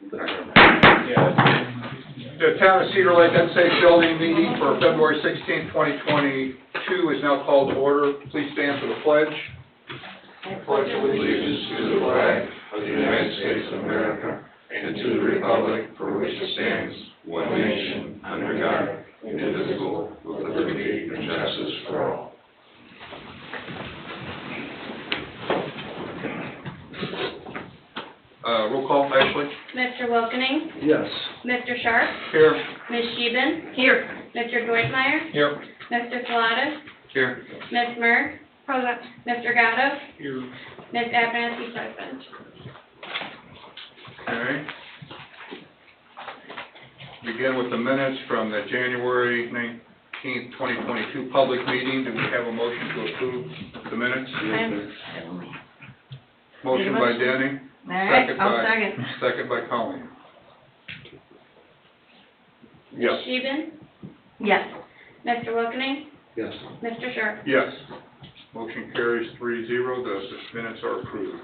The Town of Cedar Lake Unsafe Building meeting for February 16, 2022 is now called to order. Please stand for the pledge. I pledge allegiance to the flag of the United States of America and to the republic for which it stands, one nation, under God, indivisible, with liberty and justice for all. Roll call, Ashley. Mr. Wilkening? Yes. Mr. Sharp? Here. Ms. Sheben? Here. Mr. Deutmeyer? Here. Mr. Salatas? Here. Ms. Merck? Present. Mr. Gatto? Here. Ms. Abernathy, present. Okay. Begin with the minutes from the January 19th, 2022 public meeting. Do we have a motion to approve the minutes? Motion by Denny. All right, I'll second. Second by Colleen. Ms. Sheben? Yes. Mr. Wilkening? Yes. Mr. Sharp? Yes. Motion carries 3-0. The minutes are approved.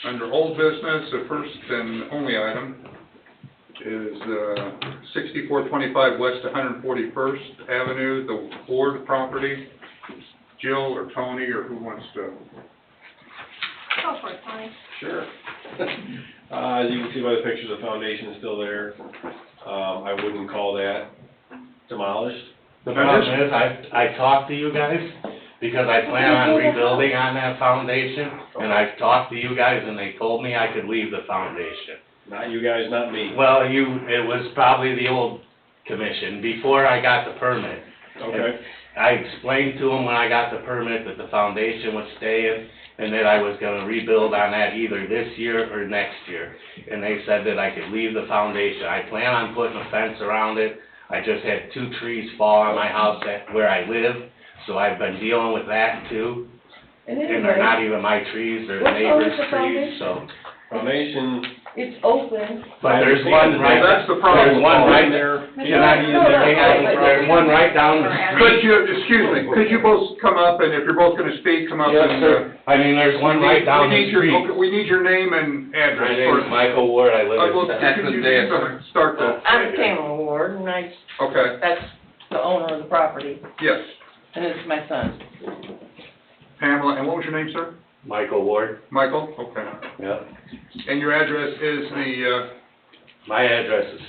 Under old business, the first and only item is 6425 West 141st Avenue, the Ward property. Jill or Tony or who wants to? Go for it, Tony. Sure. As you can see by the pictures, the foundation is still there. I wouldn't call that demolished. The problem is, I talked to you guys, because I plan on rebuilding on that foundation, and I've talked to you guys, and they told me I could leave the foundation. Not you guys, not me. Well, it was probably the old commission, before I got the permit. Okay. I explained to them when I got the permit that the foundation was staying, and that I was gonna rebuild on that either this year or next year. And they said that I could leave the foundation. I plan on putting a fence around it. I just had 2 trees fall on my house where I live, so I've been dealing with that too. And they're not even my trees, they're neighbors' trees, so. Foundation. It's open. But there's one right, That's the problem. there's one right there. There's one right down the Could street. you, excuse me, could you both come up, and if you're both gonna speak, come up Yes, and, sir. I mean, there's one right down the street. We need your name and address My name is first. Michael Ward, I live Well, in. could you start the, I'm Tamara Ward, and okay, that's the owner of the property, yes. and it's my son. Pamela, and what was your name, sir? Michael Ward, Michael? Okay. yep. And your address is the, My address is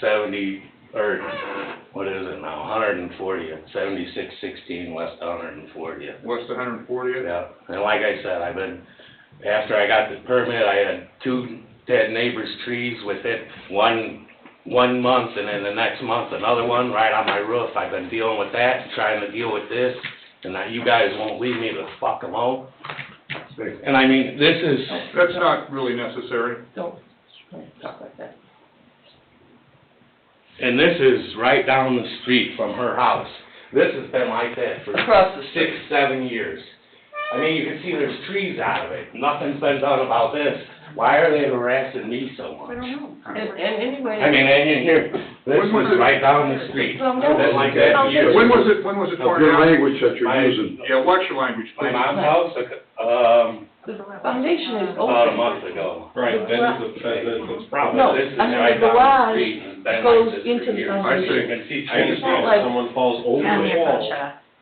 140th, 7616 West 140th. West 140th? Yeah, and like I said, after I got the permit, I had 2 dead neighbors' trees within one month, and then the next month, another one right on my roof. I've been dealing with that, trying to deal with this, and now you guys won't leave me the fuck alone. And I mean, this is... That's not really necessary. Don't talk like that. And this is right down the street from her house. This has been like that for Across the street. 6-7 years. I mean, you can see there's trees out of it. Nothing's been done about this. Why are they harassing me so much? I don't know. And anyway. I mean, and in here, this When was is it? right down the street. Well, It's been like that for years. When was it torn Good down? language that you're My- using. Yeah, watch your language, My please. mom's house, The foundation is about a open. month ago. Right, that's the problem. No, This is I mean, right the down the garage street. It's been goes like this into for the years. I see. You can see I trees. understand like- if someone falls over the wall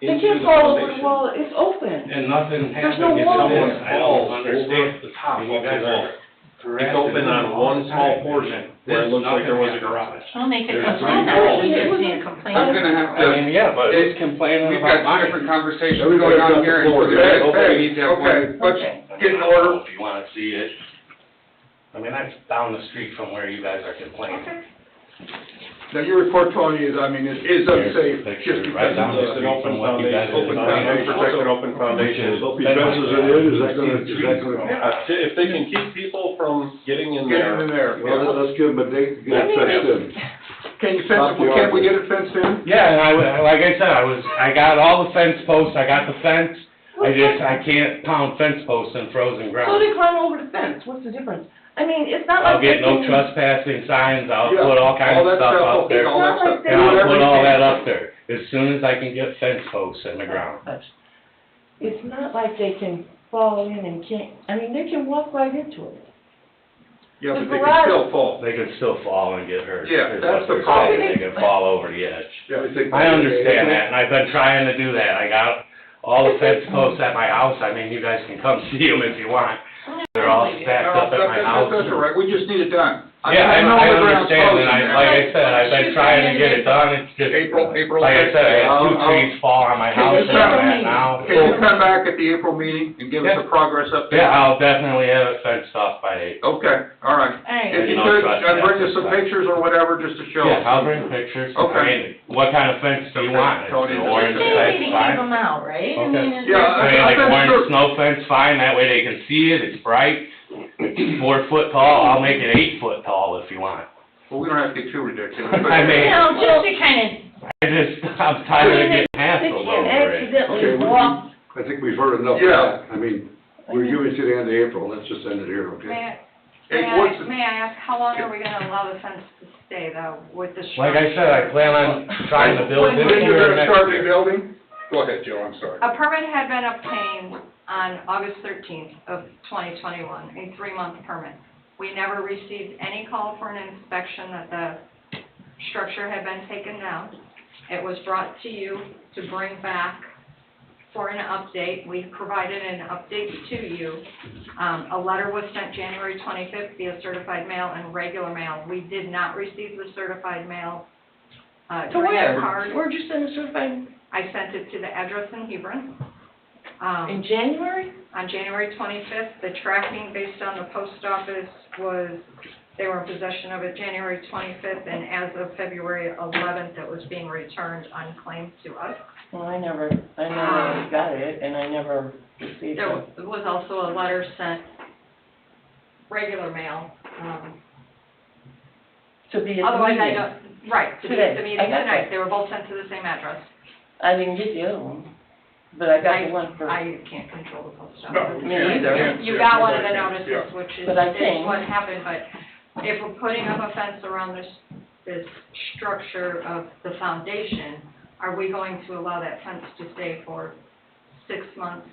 They into can't the fall over the foundation. wall, it's open. And nothing There's happened. no It's wall. this. Someone I don't falls understand. over the top of You guys the wall. are It's harassing open me on all one the small time. portion This where it looks like there was a nothing garage. I'll make it There's complaint. no wall. It wasn't- I'm gonna have I mean, yeah, but it's complaining we've about got 2 mine. different conversations Everybody's going on got the here, and floor. for the next Okay, we need to have okay, one. let's Okay. get in I don't know order. if you wanna see it. I mean, that's down the street from where you guys are complaining. Now, your report, Tony, is, I mean, it is Here's unsafe, the picture, just right because down of It's the... an open foundation. Open foundation. Protected open foundation. There'll be fences in it, is that gonna? Yeah, if they can keep people from getting in Get in there. there. Well, let's give them a date to get it fenced in. Can you fence it, can't we get it fenced in? Yeah, and like I said, I got all the fence posts, I got the fence. I can't pound fence posts in frozen So ground. they climb over the fence, what's the difference? I mean, it's not like. I'll get they no can- trespassing signs, I'll Yeah, put all kinds that of stuff up okay, there. all that stuff. And I'll put all Everything. that up there, as soon as I can get fence posts in the ground. It's not like they can fall in and can't, I mean, they can walk right into it. Yeah, The but they can garage- still fall. They could still fall and get hurt. Yeah, is that's what the they're problem. saying. They can fall over the edge. Yeah. I understand that, and I've been trying to do that. I got all the fence posts at my house. I mean, you guys can come see them if you want. They're all stacked No, up at my house. that's all right, we just need it done. Yeah, I know I the ground's understand, and frozen. like I said, I've been trying to get it done. It's just, April like I said, I had two I'll- trees fall on my Can house you and I'm come- at now. Can you come back at the April meeting and give us a progress update? Yeah, I'll definitely have it fenced off by April. Okay, all right. Alright. If you No could, trespassing, bring us some so. pictures or whatever, just to show. Yeah, I'll bring pictures. Okay. I mean, what kind of fence do you want? Tony, Is it just orange say They fence, need to keep fine? them out, right? Okay. it's- Yeah, I mean, like I've been orange through- snow fence, fine, that way they can see it, it's bright. It's 4 foot tall, I'll make it 8 foot tall if you want. Well, we don't have to get too ridiculous. I mean- No, just to kind I'm tired of getting hassled over it. Accidentally walk. I think we've heard enough of Yeah. that. I mean, we're giving to the end of April, let's just end it here, okay? Hey, what's the- May I ask, how long are we gonna allow the fence to stay though, with the structure? Like I said, I plan on trying to build When this you're year or gonna next start year. rebuilding? Go ahead, Joe, I'm sorry. A permit had been obtained on August 13th of 2021, a 3-month permit. We never received any call for an inspection that the structure had been taken down. It was brought to you to bring back for an update. We provided an update to you. A letter was sent January 25th via certified mail and regular mail. We did not receive the certified mail. To during where? the card. Where'd you send the certified, I sent it to the address in Hebron. in January? On January 25th, the tracking based on the post office was, they were in possession of it January 25th, and as of February 11th, it was being returned unclaimed to us. Well, I never got it, and I never received There it. was also a letter sent, regular mail, To be at the otherwise I meeting. don't, right, to be Today. at the I meeting got tonight. that. They were both sent to the same address. I didn't get the other one, but I got the one for, I can't control the post No, office. Me either. You got one of the Yeah. notices, which is, But I is think- what happened, but if we're putting up a fence around this structure of the foundation, are we going to allow that fence to stay for 6 months,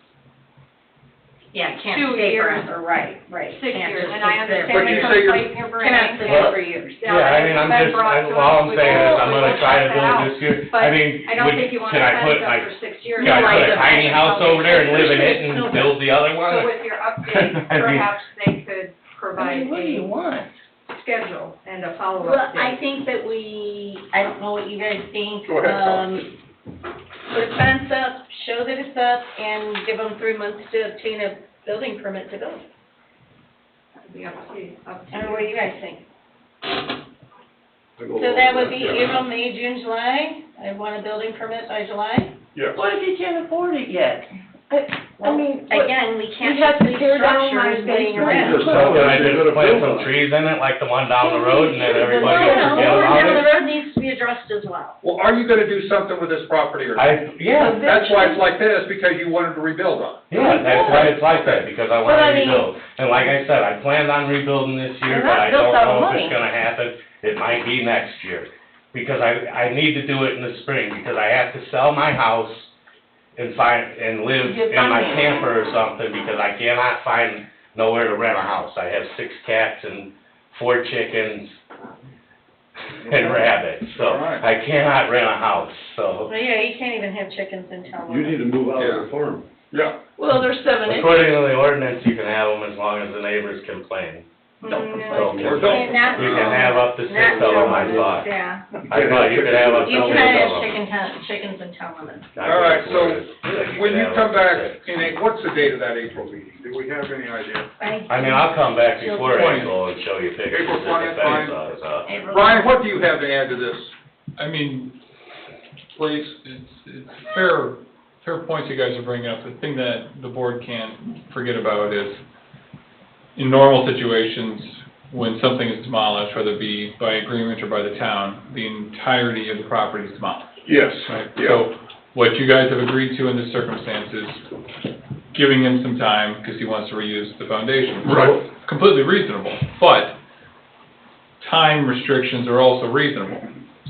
Yeah, it 2 can't stay years, forever, right. 6 Can't years? just And I sit there. understand But the you say you're- complaint in your brain. Cannot sit and- there for years. Yeah, I mean, I'm it's been just, brought to all us, I'm we saying will- is I'm we gonna will try to check that build out. this year. But I mean, I don't think you want can a I fence put up like, for 6 years. can I like put a the tiny fence house over there and live in it foundation. and build the other So one? with your update, I mean- perhaps they could I provide mean, what do you a want? schedule and a follow-up Well, date. I think that I don't know what you guys think. Go ahead, Put a fence up, show that it's up, and give them 3 months to obtain a building permit to build. That'd be up to you. Or what do you guys think? I go So along that with would be yeah. April, May, June, July. I want a building permit by July. Yes. What if you can't afford it yet? I mean, what- Again, we can't we have just to leave tear down my structures laying basement. around. Just So tell can them I they're just gonna plant build some on it. trees in it, like the one down the road, and then No, everybody will no, forget the one about down the it? road needs to be addressed as well. Well, are you gonna do something with this property or not? Yeah, That's why it's like this, because you wanted to rebuild on it. yeah, that's why it's like that, because I But I wanna mean- rebuild. And like I said, I planned on rebuilding this year, They're but not I built don't out of know if money. it's gonna happen. It might be next year. Because I need to do it in the spring, because I have to sell my house and live Get in my financed. camper or something, because I cannot find nowhere to rent a house. I have 6 cats and 4 chickens and rabbits, so All right. I cannot rent a house, so. Well, yeah, you can't even have chickens in town. You need to move out of the farm. Yeah. Well, there's 7 acres. According to the ordinance, you can have them as long as the neighbors complain. Don't No, complain. you Or don't. can't, not- You can have up to 6 not of them, I town thought. limits, yeah. I thought you could have up to You 6 can have of them. chickens in town limits. All right, so when you come back in in, what's the date of that April meeting? Do we have any idea? I mean, I'll come back before 20th. April and show you pictures April if 20th, the fine. fence is up. April- Brian, what do you have to add to this? I mean, Please. it's fair points you guys are bringing up. The thing that the board can't forget about is, in normal situations, when something is demolished, whether it be by agreement or by the town, the entirety of the property is demolished, Yes. right? Yeah. So, what you guys have agreed to in this circumstance is giving him some time, because he wants to reuse the foundation. Right. Completely reasonable, but time restrictions are also reasonable.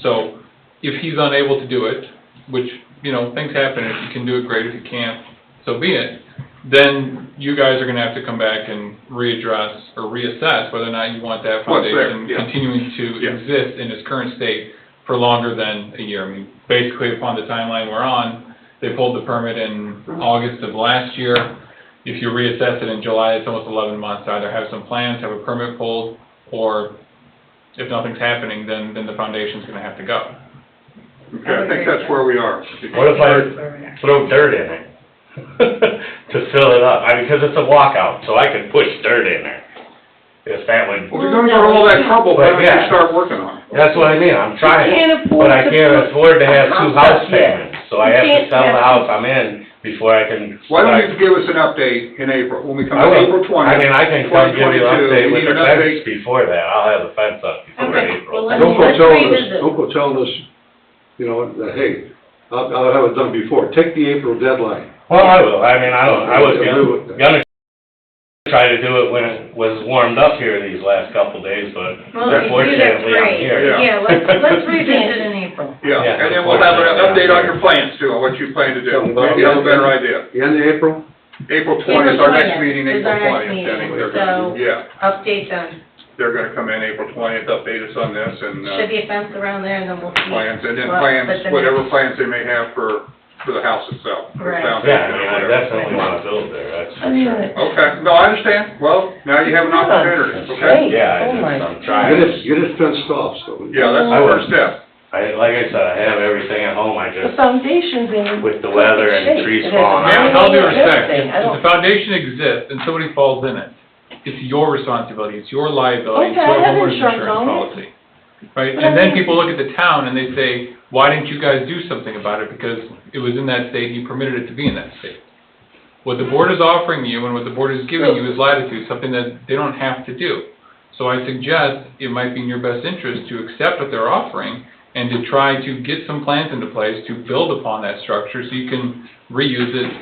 So, if he's unable to do it, which, things happen, if you can do it, great, if you can't, so be it. then you guys are gonna have to come back and readdress or reassess whether or not you want that What's there, foundation yeah. continuing to Yeah. exist in its current state for longer than a year. I mean, basically upon the timeline we're on, they pulled the permit in August of last year. If you reassess it in July, it's almost 11 months, either have some plans, have a permit pulled, or if nothing's happening, then the foundation's gonna have to go. Okay, I think that's where we are. What if I throw dirt in it to fill it up? I mean, because it's a walkout, so I can push dirt in there. If that would, Well, if you're going through all that trouble, why don't you Yeah. start working on it? that's what I mean, I'm trying. can't afford But I to can't put afford to have a two house house up yet. payments, so I You have to can't sell the have- house I'm in before I can. Why don't you give us an update in April, when we come I to will. April 20th? I mean, I can come give you an 2022, update we with need the an fence update. before that, I'll have the fence up before Okay, April. well, Don't go let's telling us, revisit. don't go telling us, you know, that, hey, I'll have it done before. Take the April deadline. Well, I will, I mean, I was Yeah, do it. gonna try to do it when it was warmed up here these last couple days, but Well, if you do, that's unfortunately I'm great. here. Yeah, let's revisit in April. Yeah, Yeah. and then we'll have an update on your plans too, on what you plan to do. Something about Maybe have a better idea. The end of April? April 20th is our next April 20th meeting, is April our next 20th. meeting, Denny. They're gonna- so- Yeah, Update them. they're gonna come in April 20th, update us on this and, Should be a fence around there, and then we'll see. plans, and then what- plans, but the whatever next- plans they may have for the house itself. the Right. foundation, Yeah, I mean, I whatever. definitely wanna build there, that's I for mean, sure. Okay, no, I understand. Well, now you have an opportunity, That's okay? great. Yeah, Oh my I'm Get trying. it fenced off, so. Yeah, that's the I will. first step. Like I said, I have everything at home, I The just, foundation's in. with the weather and shape. trees It has falling a out. With all due very respect, good thing. I if don't- the foundation exists and somebody falls in it, it's your responsibility, it's your liability, it's Okay, your I have homeowner's insurance insurance on it. policy. Right, But and I then mean- people look at the town and they say, why didn't you guys do something about it, because it was in that state, and you permitted it to be in that state. What the board is offering you and what the board is giving you is latitude, something that they don't have to do. So I suggest it might be in your best interest to accept what they're offering and to try to get some plans into place to build upon that structure so you can reuse it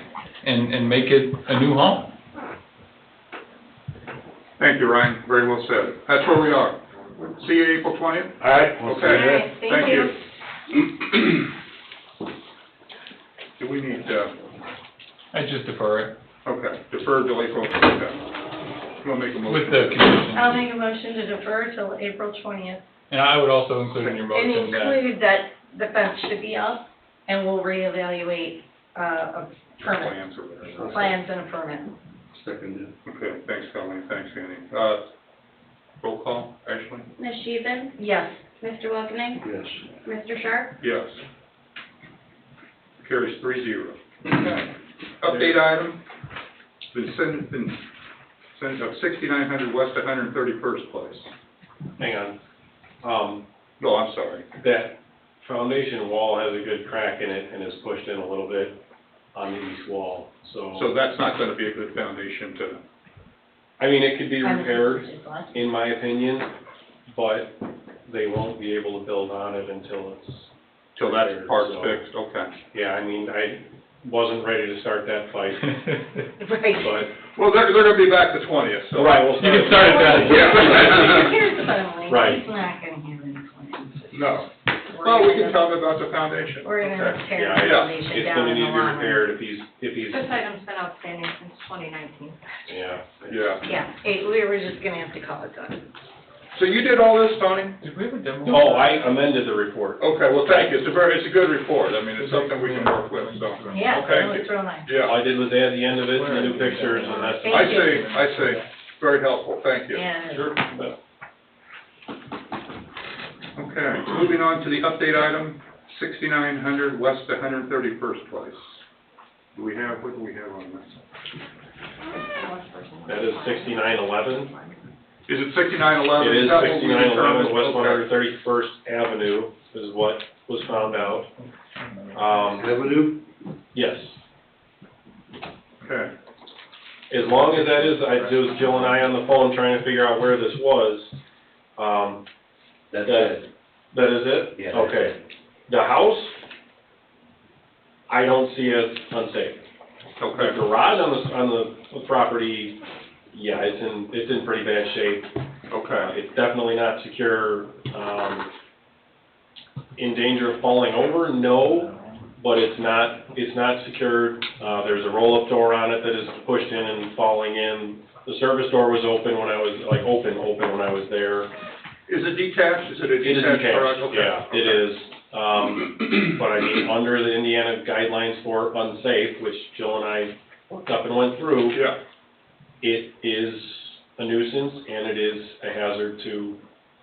and make it a new home. Thank you, Ryan. Very well said. That's where we are. See you April 20th? All right, we'll see you Okay. then. All right, thank you. Do we need, I just defer it okay, defer till April 20th. You want to make a motion? with the condition. I'll make a motion to defer till April 20th. And I would also include in your And motion that, include that the fence should be up, and we'll reevaluate, a permit, Plans or whatever. plans and a permit. Second, Okay, thanks, Colleen. Thanks, Andy. Roll call, Ashley? Ms. Sheehan? Yes. Mr. Welkening? yes. Mr. Sharp? Yes. Carries 3-0. Update item, been sent up 6900 West 131st Place. Hang on. No, I'm sorry. That foundation wall has a good crack in it and is pushed in a little bit on the east wall, So that's not gonna be a good foundation to, I mean, it could be repaired, in my opinion, but they won't be able to build on it until it's, till that repaired, part's so- fixed, okay. Yeah, I mean, I wasn't ready to start that fight, Right. but. Well, they're gonna be back the 20th, so. Right, we'll you can start it then. Yeah. Here's the bottom Right. he's not gonna have any plans. No. Well, we can tell them about the foundation. We're gonna Okay. tear Yeah, the yeah. foundation It's down gonna in need the to be long run. repaired if he's, This item's been outstanding since 2019. yeah. Yeah. Yeah, we were just gonna have to call it done. So you did all this, Tony? Did we have a demo? Oh, I amended the report. Okay, well, thank you. It's a good report. I mean, it's something we can work with, so. Yeah, Okay. no, it's real nice. Yeah. All I did was add the end of it and the new pictures, and that's. Thank I you. see. Very helpful. Thank you. Yeah. Sure. Okay, moving on to the update item, 6900 West 131st Place. What do we have on this? That is 6911. Is it 6911? It is that what we 6911 determined? West Okay. 131st Avenue is what was found out. Avenue? Yes. Okay, As long as that is, it was Jill and I on the phone trying to figure out where this was. That's it. That is it? Yeah. Okay. The house, I don't see as unsafe. The okay, garage on the property, yeah, it's in pretty bad shape. okay. It's definitely not secure. In danger of falling over, no, but it's not secured. There's a roll-up door on it that is pushed in and falling in. The service door was open when I was, like, open when I was there. Is it detached? Is it a It is detached garage? detached, Okay. yeah, it is. But I mean, under the Indiana guidelines for unsafe, which Jill and I looked up and went through, Yeah, it is a nuisance and it is a hazard to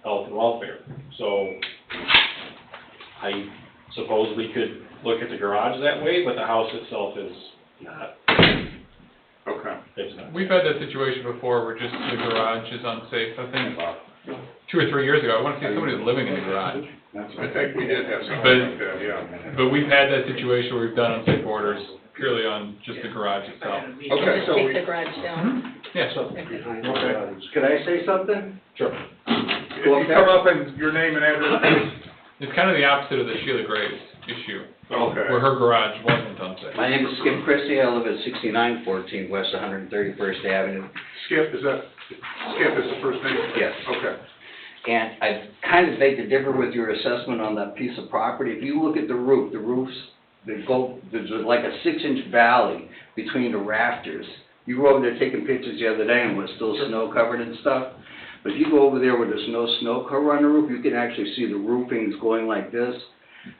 health and welfare. So I suppose we could look at the garage that way, but the house itself is not. okay. It's not. We've had that situation before where just the garage is unsafe. I think 2 or 3 years ago, I want to see somebody living in the garage. I think we did have something But- like that, yeah. But we've had that situation where we've done unsafe orders purely on just the garage itself. Okay, Just so take we, the garage down. Yeah, so, Could I say something? Sure. if you come up and your name and address, please. it's kind of the opposite of the Sheila Graves issue, Okay. where her garage wasn't unsafe. My name is Skip Christie, I live at 6914 West 131st Avenue, Skip, is the first name? Yes. Okay. and I kind of beg to differ with your assessment on that piece of property. If you look at the roof, the roofs, there's like a 6-inch valley between the rafters. You were over there taking pictures the other day and it was still snow covered and stuff. But if you go over there where there's no snow cover on the roof, you can actually see the roofings going like this.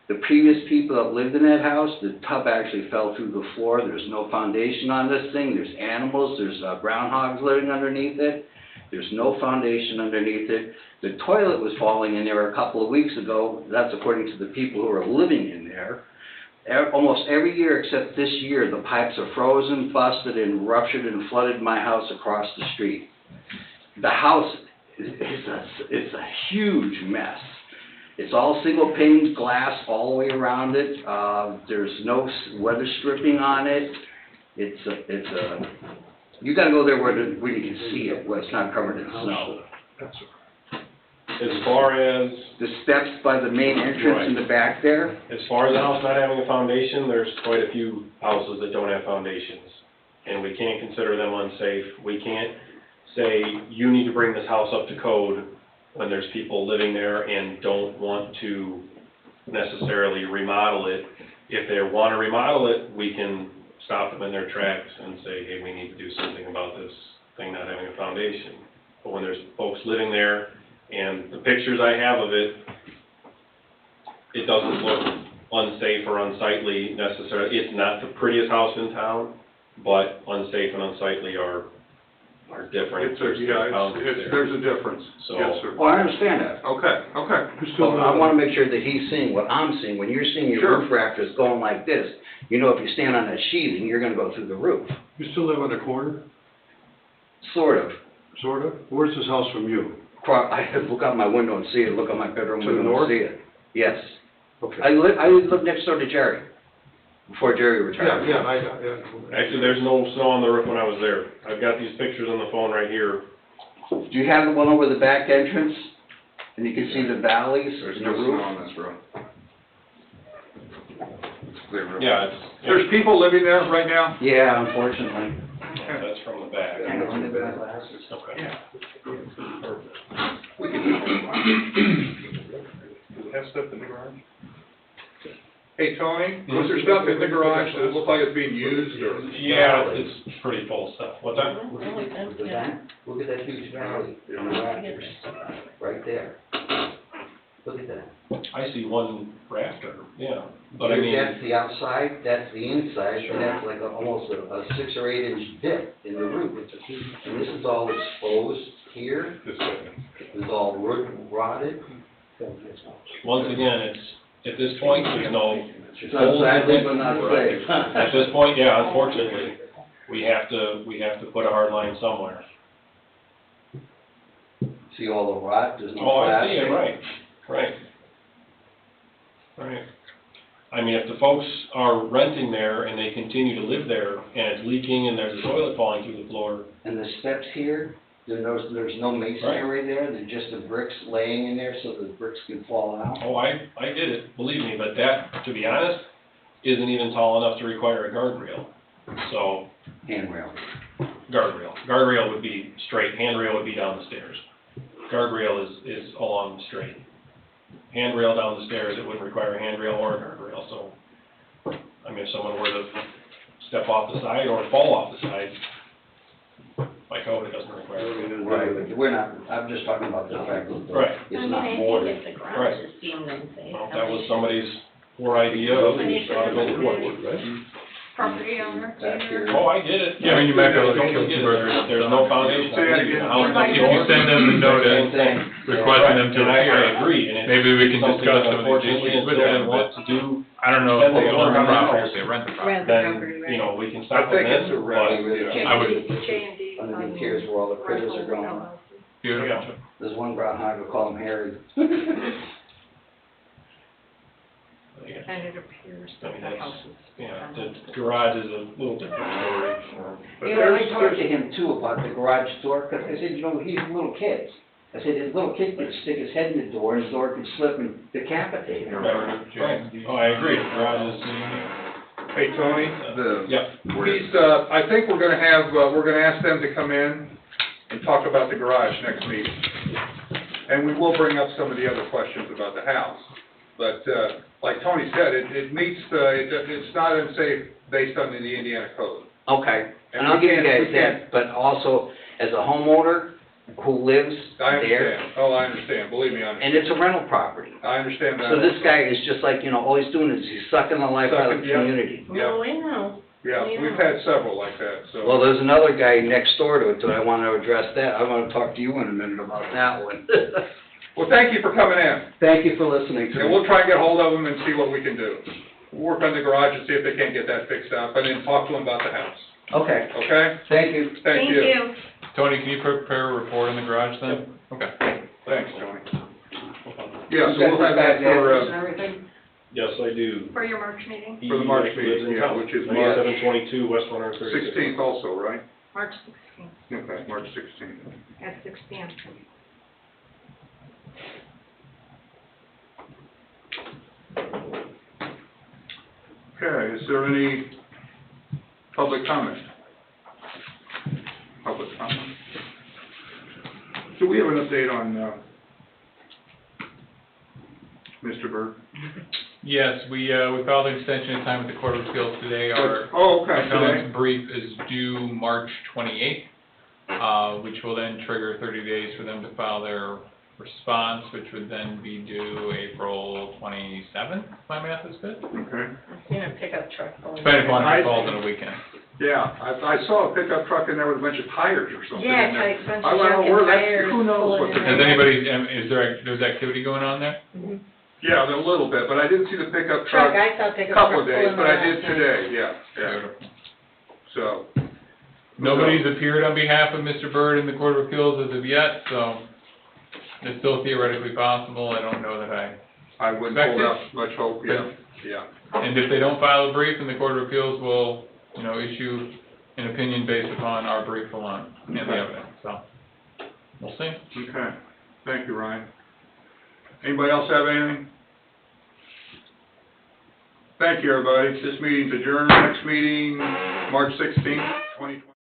The previous people that lived in that house, the tub actually fell through the floor. There's no foundation on this thing. There's animals, there's groundhogs living underneath it. There's no foundation underneath it. The toilet was falling in there a couple of weeks ago. That's according to the people who are living in there. Almost every year except this year, the pipes are frozen, busted, and ruptured and flooded my house across the street. The house is a huge mess. It's all single pane glass all the way around it. There's no weather stripping on it. You gotta go there where you can see it, where it's not covered in snow. As far as The steps by the main entrance in the back there, As far as the house not having a foundation, there's quite a few houses that don't have foundations, and we can't consider them unsafe. We can't say, you need to bring this house up to code when there's people living there and don't want to necessarily remodel it. If they want to remodel it, we can stop them in their tracks and say, hey, we need to do something about this thing not having a foundation. But when there's folks living there, and the pictures I have of it, it doesn't look unsafe or unsightly necessarily. It's not the prettiest house in town, but unsafe and unsightly are different. There's a difference. So- Yes, sir. well, I understand that. Okay. Well, I wanna make sure that he's seeing what I'm seeing. When you're seeing your Sure. roof rafters going like this, you know if you stand on that sheathing, you're gonna go through the roof. You still live on the corner, Sort of. sort of? Where's this house from you? I look out my window and see it, look out my bedroom To the window north? and see it. Yes. Okay. I live next door to Jerry, before Jerry retired. Yeah. Actually, there's no snow on the roof when I was there. I've got these pictures on the phone right here. Do you have the one over the back entrance? And you can see the valleys There's in no the snow roof? on this road. It's clear road. Yeah, There's people living there right now? Yeah, unfortunately. that's from the back. Hang on, let me grab my glasses. Okay. We can do it. Have stuff in the garage? Hey, Tony, was there stuff in the garage that looked like it's being used or? Yeah, it's pretty full stuff. What's that? Always been, Look at yeah. that, look at that huge valley on the rafters, right there. Look at that. I see one rafter, yeah, but I mean, That's the outside, that's the inside, and that's like almost a 6 or 8 inch dip in the roof. And this is all exposed here, This it's all rotted. once again, at this point, there's no. It's unsightly but not safe. At this point, yeah, unfortunately, we have to put a hard line somewhere. See all the rot, there's no Oh, I see plastic. it, right. I mean, if the folks are renting there and they continue to live there and it's leaking and there's a toilet falling through the floor, And the steps here, there's no masonry there, there's just the bricks laying in there so the bricks can fall out. oh, I did it, believe me, but that, to be honest, isn't even tall enough to require a guardrail. So, Handrail. guardrail would be straight, handrail would be down the stairs. Guardrail is along the straight. Handrail down the stairs, it wouldn't require a handrail or a guardrail, so mean, if someone were to step off the side or fall off the side, by code, it doesn't require it. Right, we're not, I'm just talking about the fact that Right. it's not more than. I think if the garage is deemed unsafe. Well, if that was somebody's poor idea of, Property owner, Back here. oh, I get it. Yeah, I mean, you might be able to Totally kill get two it. birds. There's no foundation. Say that again. If you send them a notice requesting them to And I appear, agree, and it's maybe we can something discuss that some of these unfortunately issues with until them, they want but to do, I don't know if they Then own the they property or own if they rent the property. Rent the property, then, right. you know, we can I stop think them it's a then, rent, yeah. I would- J&D. Underneath here is where all the critters are going. Beautiful. There's one groundhog, we call him Harry. And it appears I that mean, the that's, house is. yeah, the garage is a little different story. But You know, I there's, talked to him too about the garage door, because I said, you know, he's little kids. I said, his little kid could stick his head in the door, and his door could slip and decapitate him. Right. Oh, I agree, the garage is, hey, Tony, yep. please, I think we're gonna have, we're gonna ask them to come in and talk about the garage next meeting. And we will bring up some of the other questions about the house. But, like Tony said, it meets it's not unsafe based on the Indiana code. Okay, and And I'll we give you can't- guys that, but also, as a homeowner who lives I there, understand. Oh, I understand. Believe me, I and understand. it's a rental property. I understand that. So this also. guy is just like, you know, all he's doing is he's sucking the life out of the Sucking, yeah. community. Yeah. Oh, I know. Yeah, Yeah. we've had several like that, so. Well, there's another guy next door to it, that I want to address that. I want to talk to you in a minute about that one. Well, thank you for coming in. Thank you for listening to And me. we'll try and get hold of them and see what we can do. We'll work on the garage and see if they can't get that fixed up, and then talk to them about the house. Okay, Okay? thank you. Thank you. Tony, can you prepare a report on the garage then? Okay. Thanks, Tony. Yeah, so we'll have that And for, everything? Yes, I do. For your March meeting, For the March He lives in meeting, yeah, town. which is March 9722 West 136. 16th also, right? March 16th, Okay, March 16th. at 6 PM. Okay, is there any public comment? Public comment? Do we have an update on, Mr. Byrd? Yes, we filed an extension of time at the Court of Appeals today. Our Oh, okay, today? appellant's brief is due March 28th, which will then trigger 30 days for them to file their response, which would then be due April 27th, if my math is good. Okay. I've seen a pickup truck going. Depending upon if I- it falls on a weekend. Yeah, I saw a pickup truck in there with a bunch of tires or something Yeah, in there. it's like a bunch I of don't know junk where and that- tires who knows what pulling they're in. Has anybody, there's activity going on there? Mhm. Yeah, a little bit, but I didn't see the pickup Truck, truck I saw a pickup truck couple of days, pulling but I around, did yeah. today, yeah. Beautiful. So. Nobody's appeared on behalf of Mr. Byrd in the Court of Appeals as of yet, so it's still theoretically possible. I don't know that I wouldn't hold Expected? out much hope, yeah, yeah. And if they don't file a brief, then the Court of Appeals will, issue an opinion based upon our brief alone and the Okay. evidence, so. We'll see. Okay, thank you, Ryan. Anybody else have anything? Thank you, everybody. This meeting's adjourned. Next meeting, March 16th, 2020.